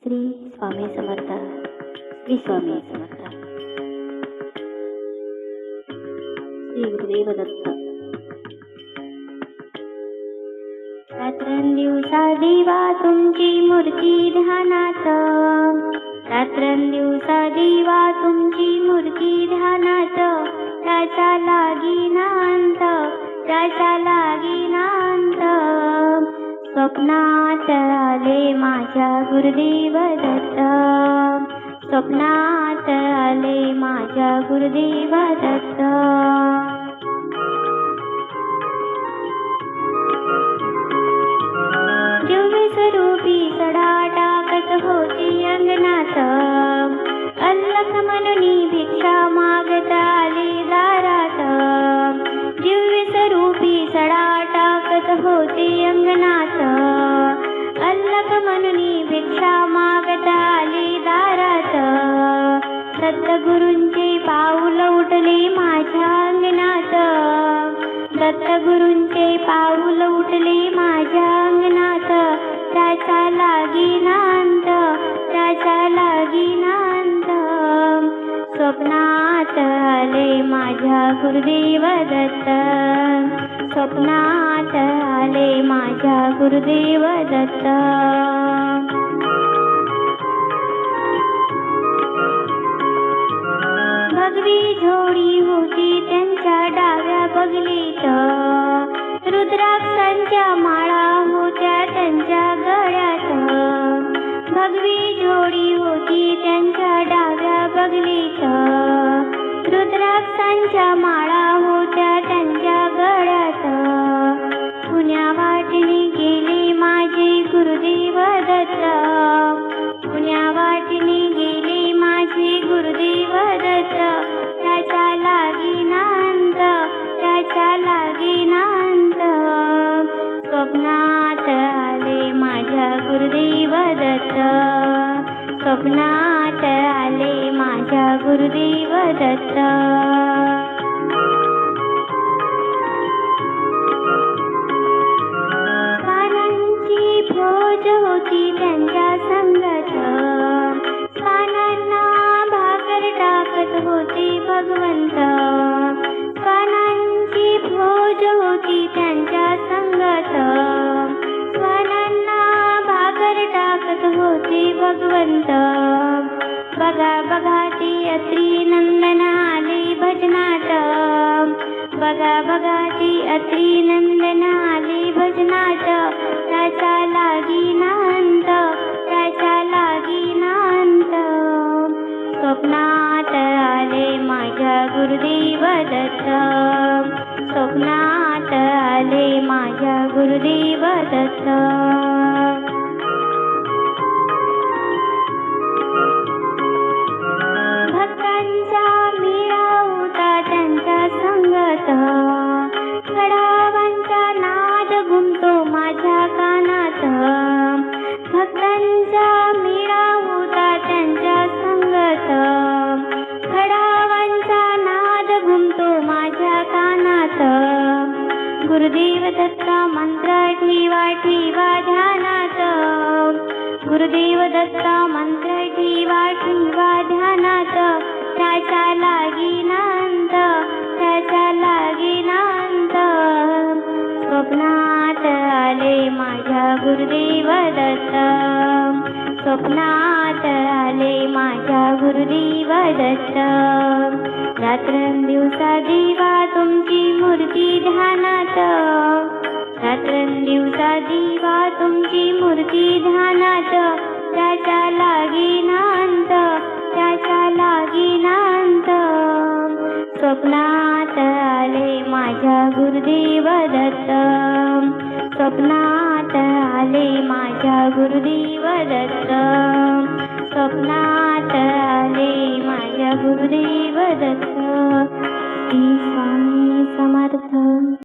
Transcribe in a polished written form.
श्री स्वामी समर्थ. श्री स्वामी समर्थ. श्री गुरुदेव दत्त. रात्रंदिवसा दिवा तुमची मूर्ती ध्यानात, रात्रंदिवसा दिवा तुमची मूर्ती ध्यानात, त्याचा लागीना अंत, त्याचा लागीना अंत. स्वप्नात आले माझ्या गुरुदेव दत्त, स्वप्नात आले माझ्या गुरुदेव दत्त. दिव्य स्वरूपी सडा टाकत होती अंगणात, अल्लख म्हणूनी भिक्षा मागत आली दारात. दिव्य स्वरूपी सडा टाकत होती अंगणात, अल्लख म्हणूनी भिक्षा मागत आली दारात. दत्तगुरूंचे पाऊल उठले माझ्या अंगणात, दत्तगुरूंचे पाऊल उठले माझ्या अंगणात, त्याचा लागीना अंत, त्याचा लागीना अंत. स्वप्नात आले माझ्या गुरुदेव दत्त, स्वप्नात आले माझ्या गुरुदेव दत्त. भगवी जोडी होती त्यांच्या डाव्या बगलीत, रुद्राक्षांच्या माळा होत्या त्यांच्या गळ्यात. भगवी जोडी होती त्यांच्या डाव्या बगलीत, रुद्राक्षांच्या माळा होत्या त्यांच्या गळ्यात. पुण्या वाटेने गेले माझे गुरुदेव दत्त, पुण्या वाटेने गेले माझे गुरुदेव दत्त, त्याचा लागीना अंत, त्याचा लागीना अंत. स्वप्नात आले माझ्या गुरुदेव दत्त, स्वप्नात आले माझ्या गुरुदेव दत्त. स्वानांची फौज होती त्यांच्या संगत, स्वानांना भाकर टाकत होते भगवंत. स्वानांची फौज होती त्यांच्या संगत, स्वानांना भाकर टाकत होते भगवंत. बघा बघा ती अत्री नंदन आले भजनात, बघा बघा ती अत्री नंदन आले भजनात, त्याचा लागीना अंत, त्याचा लागीना अंत. स्वप्नात आले माझ्या गुरुदेव दत्त, स्वप्नात आले माझ्या गुरुदेव दत्त. भक्तांचा मेळा होता त्यांच्या संगत, गडावांचा नाद घुमतो माझ्या कानात. भक्तांचा मेळा होता त्यांच्या संगत, गडावांचा नाद घुमतो माझ्या कानात. गुरुदेव दत्त मंत्र ठेवा ठेवा ध्यानात, गुरुदेव दत्त मंत्र ठेवा ठेवा ध्यानात, त्याचा लागीना अंत, त्याचा लागीना अंत. स्वप्नात आले माझ्या गुरुदेव दत्त, स्वप्नात आले माझ्या गुरुदेव दत्त. रात्रंदिवसा दिवा तुमची मूर्ती ध्यानात, रात्रंदिवसा दिवा तुमची मूर्ती ध्यानात, त्याचा लागीना अंत, त्याचा लागीना अंत. स्वप्नात आले माझ्या गुरुदेव दत्त, स्वप्नात आले माझ्या गुरुदेव दत्त, स्वप्नात आले माझ्या गुरुदेव दत्त. श्री स्वामी समर्थ.